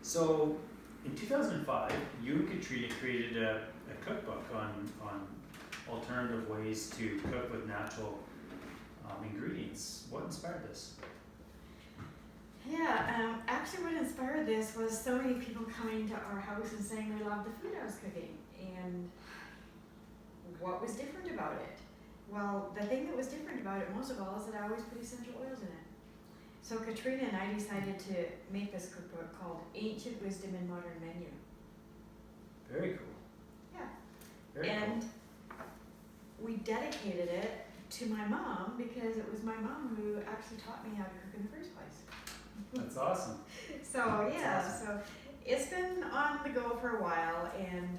So in 2005, you and Katrina created a cookbook on alternative ways to cook with natural ingredients. What inspired this? Yeah, actually what inspired this was so many people coming to our house and saying they loved the food I was cooking. And what was different about it? Well, the thing that was different about it most of all is that I always put essential oils in it. So Katrina and I decided to make this cookbook called Ancient Wisdom in Modern Menu. Very cool. Yeah. Very And cool. we dedicated it to my mom because it was my mom who actually taught me how to cook in the first place. That's awesome. So yeah, That's awesome. so it's been on the go for a while, and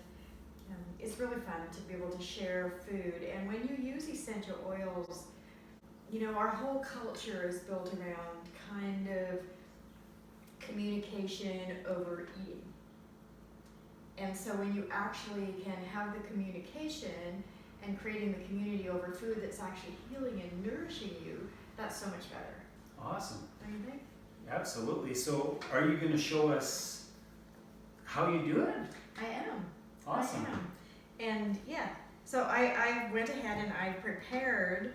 it's really fun to be able to share food. And when you use essential oils, you know, our whole culture is built around kind of communication over eating. And so when you actually can have the communication and creating the community over food that's actually healing and nourishing you, that's so much better. Awesome. Don't you think? Absolutely. So are you going to show us how you do it? I am. Awesome. I am. And yeah, so I went ahead and I prepared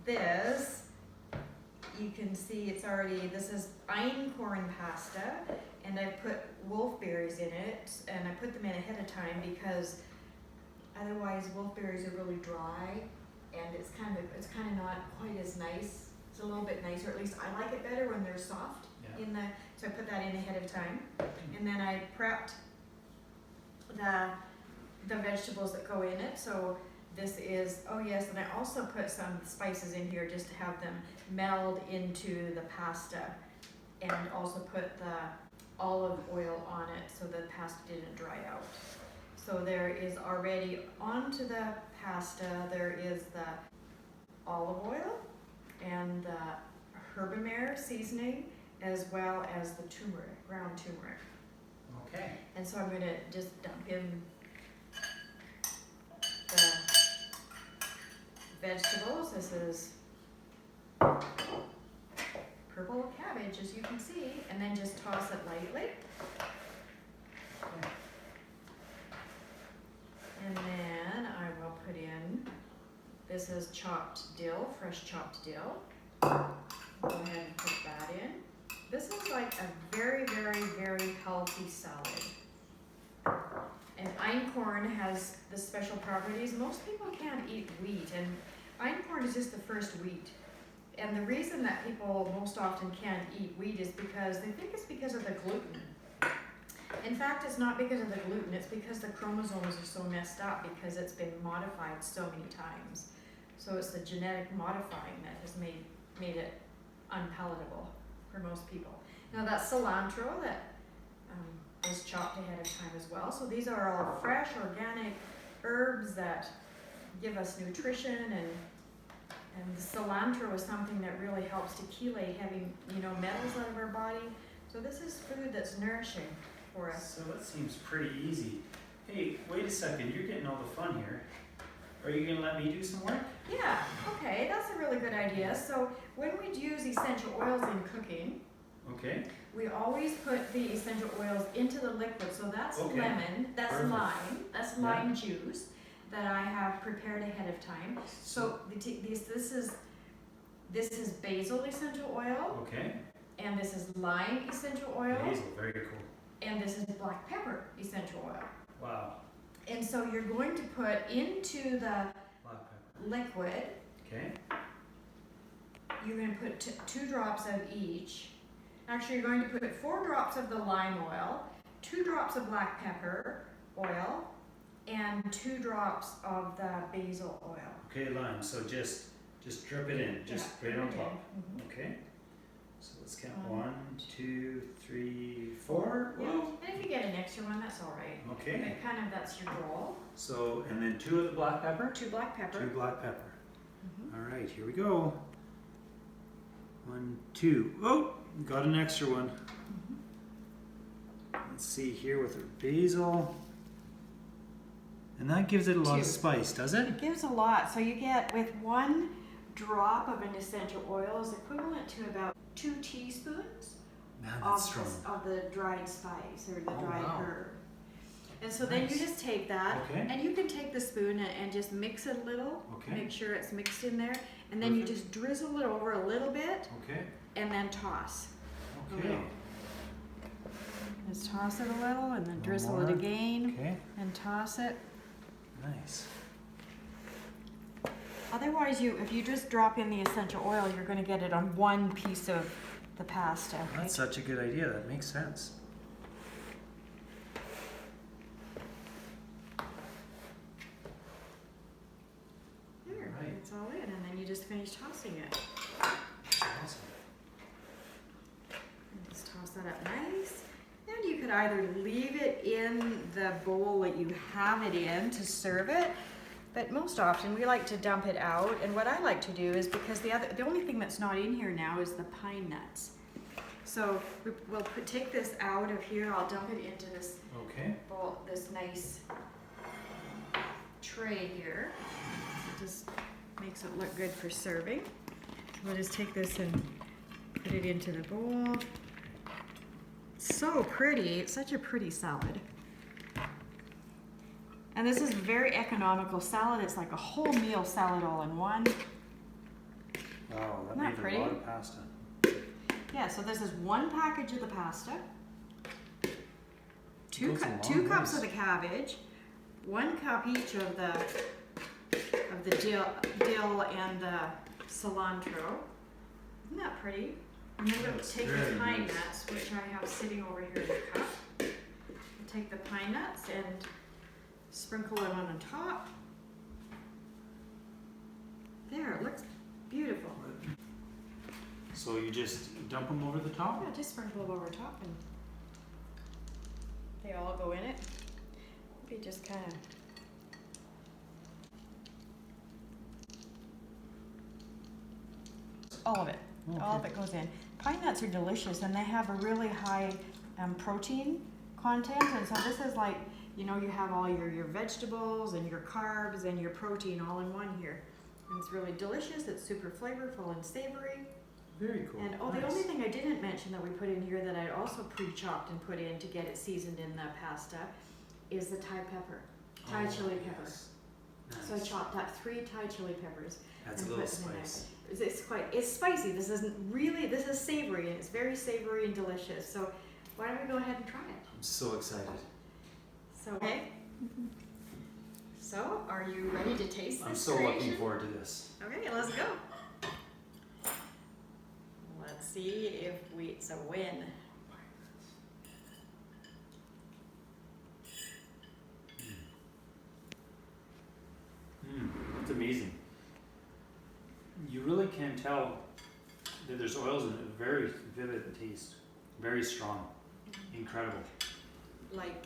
this. You can see it's already, this is Einkorn pasta, and I put wolfberries in it, and I put them in ahead of time because otherwise wolfberries are really dry, and it's kind of not quite as nice. It's a little bit nicer, at least I like it better when they're soft. Yeah. So I put that in ahead of time, and then I prepped the vegetables that go in it. So this is, oh yes, and I also put some spices in here just to have them meld into the pasta, and also put the olive oil on it so the pasta didn't dry out. So there is already onto the pasta, there is the olive oil and the herbamare seasoning, as well as the turmeric, ground turmeric. Okay. And so I'm going to just dump in the vegetables. This is purple cabbage, as you can see, and then just toss it lightly. Okay. And then I will put in, this is chopped dill, fresh chopped dill. Go ahead and put that in. This is like a very, very, very healthy salad. And Einkorn has the special properties. Most people can't eat wheat, and Einkorn is just the first wheat. And the reason that people most often can't eat wheat is because they think it's because of the gluten. In fact, it's not because of the gluten, it's because the chromosomes are so messed up because it's been modified so many times. So it's the genetic modifying that has made it unpalatable for most people. Now that's cilantro that is chopped ahead of time as well. So these are all fresh, organic herbs that give us nutrition, and the cilantro is something that really helps to chelate heavy, metals out of our body. So this is food that's nourishing for us. So that seems pretty easy. Hey, wait a second, you're getting all the fun here. Are you going to let me do some work? Yeah, okay, that's a really good idea. So when we use essential oils in cooking, Okay. we always put the essential oils into the liquid. So that's Okay. Lemon, that's Perfect. lime, that's Yeah. lime juice that I have prepared ahead of time. So this is basil essential oil, Okay. and this is lime essential oil, Basil, very cool. and this is black pepper essential oil. Wow. And so you're going to put into the Black pepper. liquid, Okay. you're going to put 2 drops of each. Actually, you're going to put 4 drops of the lime oil, 2 drops of black pepper oil, and 2 drops of the basil oil. Okay, lime. So just drip it in, just right on top. Mm-hmm. Okay. So let's count 1, 2, 3, 4. Yeah. Whoa. And if you get an extra one, that's all right. Okay. But that's your goal. So, and then 2 of the black pepper? 2 black pepper. 2 black pepper. Mm-hmm. All right, here we go. 1, 2. Oh, got an extra one. Mm-hmm. Let's see here with our basil. And that gives it a lot of 2. spice, does it? It gives a lot. So you get, with 1 drop of an essential oil is equivalent to about 2 teaspoons Man, that's strong. of the dried spice or the Oh, dried wow. herb. And so then you Nice. just take that, Okay. and you can take the spoon and just mix it a little, Okay. make sure it's mixed in there, and then you Perfect. just drizzle it over a little bit, Okay. and then toss. Okay. Just toss it a little, and then One drizzle more. it again, Okay. and toss it. Nice. Otherwise, if you just drop in the essential oil, you're going to get it on one piece of the pasta. That's such a good idea. That makes sense. There, Right. it's all in, and then you just finish tossing it. That's awesome. And just toss that up nice. And you could either leave it in the bowl that you have it in to serve it, but most often we like to dump it out. And what I like to do is, because the only thing that's not in here now is the pine nuts. So we'll take this out of here. I'll dump it into this Okay. bowl, this nice tray here. It just makes it look good for serving. So we'll just take this and put it into the bowl. So pretty. It's such a pretty salad. And this is a very economical salad. It's like a whole meal salad all in one. Wow, that Isn't that made pretty? a lot of pasta. Yeah, so this is one package of the pasta, Goes a long two cups ways. of the cabbage, 1 cup each of the dill and the cilantro. Isn't that pretty? And then we'll That's take the very pine nice. nuts, which I have sitting over here in the cup. We'll take the pine nuts and sprinkle them on the top. There, it looks beautiful. So you just dump them over the top? Yeah, just sprinkle them over top and they all go in it. Maybe just kind of. All of it. All of it goes in. Pine nuts are delicious and they have a really high protein content. And so this is like, you know, you have all your vegetables and your carbs and your protein all in one here. And it's really delicious. It's super flavorful and savory. Very cool. And the only thing I didn't mention that we put in here that I'd also pre-chopped and put in to get it seasoned in the pasta is the Thai pepper, Thai chili pepper. So I chopped up 3 Thai chili peppers. That's a and little put them in there. spice. It's spicy. This is savory and it's very savory and delicious. So why don't we go ahead and try it? I'm so excited. So, okay. So, are you ready to taste this I'm so creation? looking forward to this. Okay, let's go. Let's see if it's a win. It's amazing. You really can tell that there's oils in it. Very vivid taste. Very strong. Incredible. Like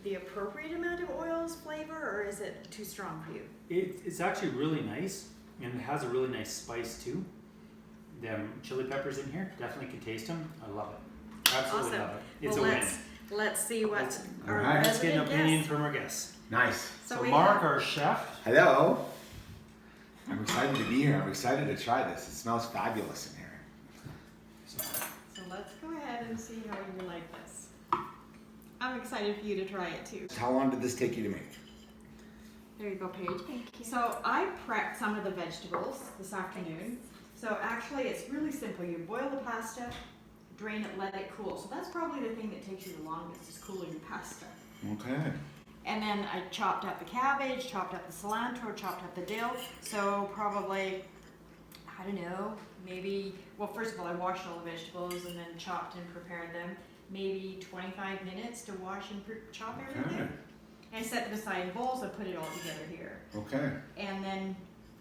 the appropriate amount of oils flavor, or is it too strong for you? It's actually really nice, and it has a really nice spice too. Them chili peppers in here, definitely can taste them. I love it. Absolutely Awesome. love it. It's Well, a win. let's see what Let's- our Alright. Let's get an resident opinion guest. from our guests. Nice. So we Mark, have- our chef. Hello. I'm excited to be here. I'm excited to try this. It smells fabulous in here. So let's go ahead and see how you like this. I'm excited for you to try it too. How long did this take you to make? There you go, Paige. Thank you. So I prepped some of the vegetables this afternoon. So actually it's really simple. You boil the pasta, drain it, let it cool. So that's probably the thing that takes you the longest, is cooling the pasta. Okay. And then I chopped up the cabbage, chopped up the cilantro, chopped up the dill. So probably, I don't know, maybe, well, first of all, I washed all the vegetables and then chopped and prepared them. Maybe 25 minutes to wash and chop everything. Okay. And set them aside in bowls and put it all together here. Okay. And then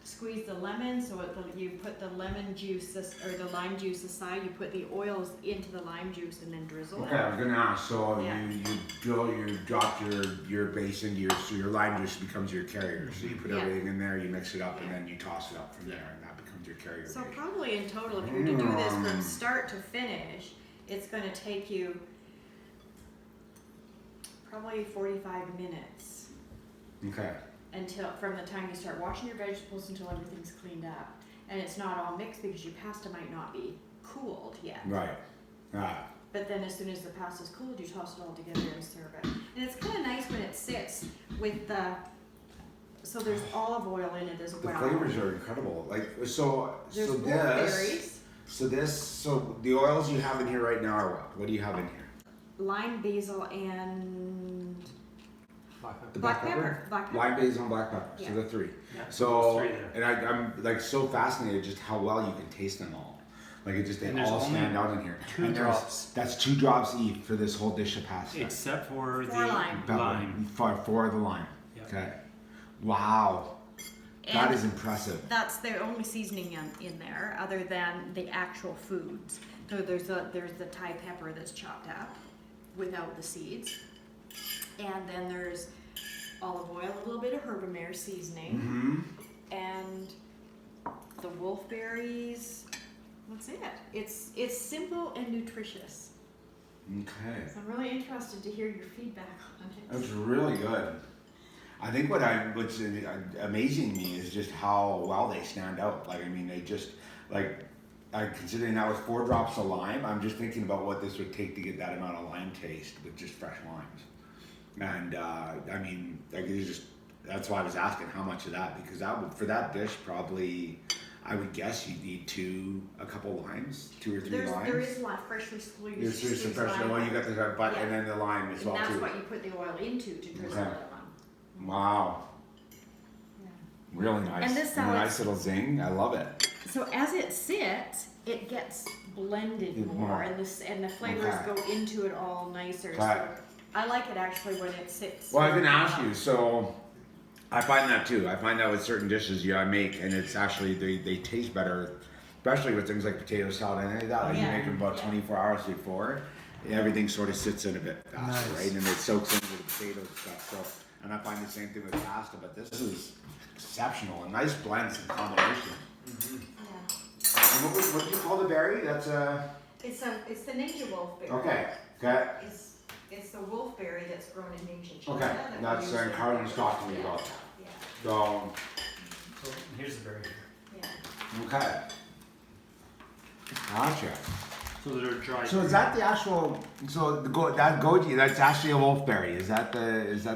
squeeze the lemon, so you put the lemon juice, or the lime juice aside, you put the oils into the lime juice and then drizzle Okay, it. I was gonna ask. So Yeah. you drop your base into so your lime juice becomes your carrier. So you put Yeah. everything in there, you mix it up, and Yeah. then you toss it up from there, and that becomes your carrier. So base. probably in total, if you were to do this from start to finish, it's gonna take you probably 45 minutes Okay. until, from the time you start washing your vegetables until everything's cleaned up. And it's not all mixed because your pasta might not be cooled yet. Right. But then as soon as the pasta's cooled, you toss it all together and serve it. And it's kind of nice when it sits with the, so there's olive oil in it as The well. flavors are incredible. Like There's so wolfberries, the oils you have in here right now are what? What do you have in here? lime, basil, and The black pepper. Lime, basil, and black pepper. Yeah. So the three. Yeah, So, there's three there. and I'm like so fascinated just how well you can taste them all. Like it just, they And there's all only stand out in here. 2 And drops. that's 2 drops each for this whole dish of pasta. Except for the lime. lime. For the lime. Yep. Okay. Wow. That And is impressive. that's the only seasoning in there, other than the actual foods. So there's the Thai pepper that's chopped up without the seeds, and then there's olive oil, a little bit of herbamare seasoning, and the wolfberries. That's it. It's simple and nutritious. Okay. So I'm really interested to hear your feedback on it. That's really good. I think what's amazing me is just how well they stand out. Like, I mean, they just, like, considering that was 4 drops of lime, I'm just thinking about what this would take to get that amount of lime taste with just fresh limes. And, I mean, like, it's just, that's why I was asking how much of that, because that would, for that dish, probably, I would guess you'd need a couple limes, 2 or 3 limes. There is a lot freshly squeezed. There's some fresh, lime. well, you got the, but, Yeah. and then the lime as And well, that's too. what you put the oil into to drizzle Okay. it on. Wow. Yeah. Really nice. And this a salad- nice little zing. I love it. So as it sits, it gets blended more, More. and the flavors Okay. go into it all nicer. Okay. So I like it actually when it sits. Well, I can ask you. So, I find that too. I find that with certain dishes, I make, and it's actually they taste better, especially with things like potato salad and anything like that. Like you Yeah. make them about 24 hours before, everything sort of sits in a bit faster, right? And it soaks into the potatoes and stuff. So, and I find the same thing with pasta. But this is exceptional. A nice blend and combination. Yeah. And what do you call the berry? That's It's the Ninja wolfberry. okay. Okay. It's the wolfberry that's grown in Ninja China. Okay. that we That's use in- Einkorn was talking to me Yeah. about that. Yeah. So, So here's the berry. Yeah. okay. Gotcha. So they're dry. So is that the actual? So that goji, that's actually a wolfberry. Is that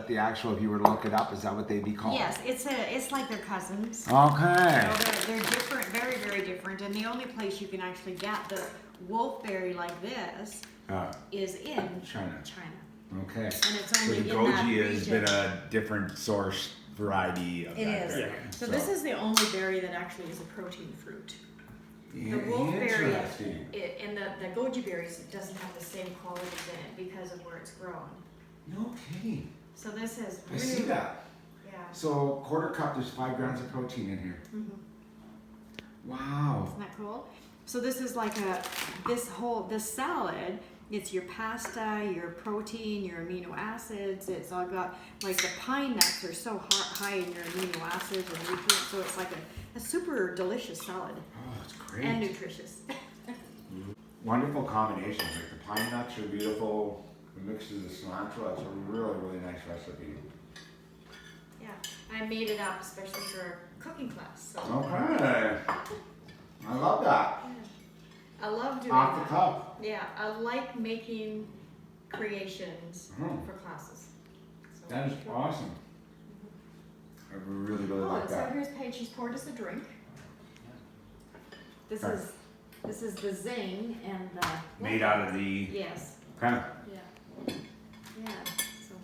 the actual? If you were to look it up, is that what they'd be called? Yes, it's like their cousins. Okay. So they're different, very, very different. And the only place you can actually get the wolfberry like this is in China. Okay. And it's So only the in that goji has region. been a different source variety of It that is. berry. So this is the only berry that actually is a protein fruit. Yeah, The wolfberry interesting. and the goji berries doesn't have the same qualities in it because of where it's grown. No kidding. So this is I really, see that. yeah. So quarter cup, there's 5 grams of protein in here. Mhm. Wow. Isn't that cool? So this is like this salad, it's your pasta, your protein, your amino acids. It's all got, like the pine nuts are so high in your amino acids and nutrients, so it's like a super delicious salad Oh, it's great. and nutritious. Wonderful combination. Like the pine nuts are beautiful. The mixes of cilantro. It's a really, really nice recipe. Yeah, I made it up especially for a cooking class. So Okay. I love that. I love doing Off the that. cuff. Yeah, I like making creations Mhm. for classes. So That is awesome. I really, really Oh, like and so that. here's Paige, she's poured us a drink. This Okay. is the zing and the. Made out of the. Yes, Okay. yeah. Yeah, so.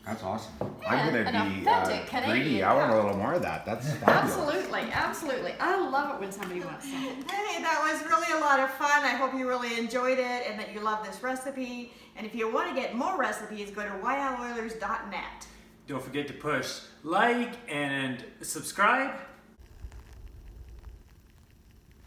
That's awesome. Yeah, I'm an gonna be authentic greedy. Canadian I want a cup. little more of that. That's fabulous. Absolutely, absolutely. I love it when somebody wants some. Hey, that was really a lot of fun. I hope you really enjoyed it and that you love this recipe. And if you want to get more recipes, go to whiteoilers.net. Don't forget to push like and subscribe